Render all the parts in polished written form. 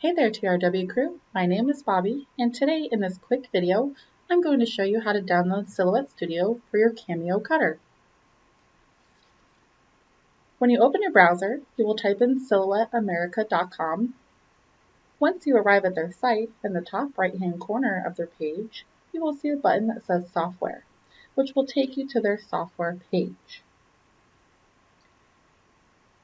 Hey there TRW crew, my name is Bobby, and today in this quick video, I'm going to show you how to download Silhouette Studio for your Cameo cutter. When you open your browser, you will type in silhouetteamerica.com. Once you arrive at their site, in the top right-hand corner of their page, you will see a button that says Software, which will take you to their software page.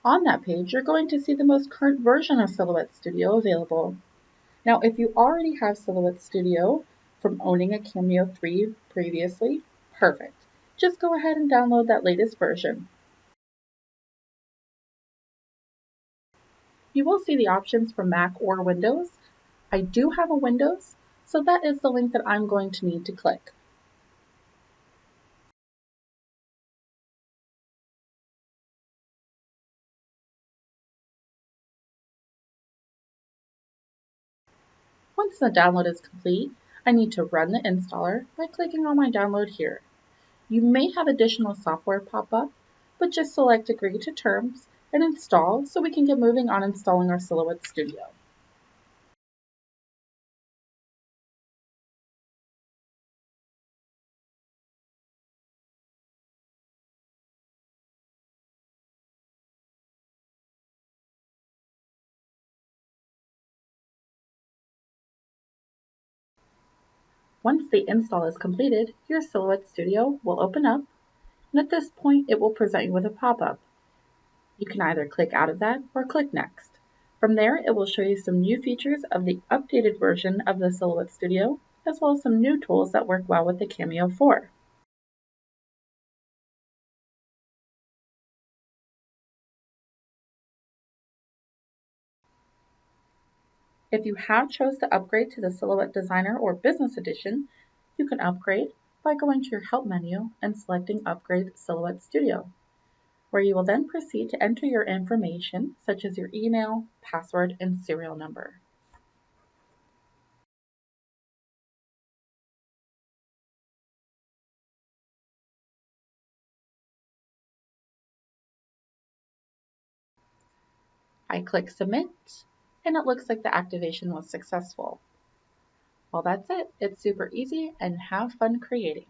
On that page, you're going to see the most current version of Silhouette Studio available. Now, if you already have Silhouette Studio from owning a Cameo 3 previously, perfect. Just go ahead and download that latest version. You will see the options for Mac or Windows. I do have a Windows, so that is the link that I'm going to need to click. Once the download is complete, I need to run the installer by clicking on my download here. You may have additional software pop up, but just select Agree to Terms and Install so we can get moving on installing our Silhouette Studio. Once the install is completed, your Silhouette Studio will open up, and at this point it will present you with a pop-up. You can either click out of that or click Next. From there, it will show you some new features of the updated version of the Silhouette Studio, as well as some new tools that work well with the Cameo 4. If you have chose to upgrade to the Silhouette Designer or Business Edition, you can upgrade by going to your Help menu and selecting Upgrade Silhouette Studio, where you will then proceed to enter your information such as your email, password, and serial number. I click Submit, and it looks like the activation was successful. Well, that's it. It's super easy, and have fun creating.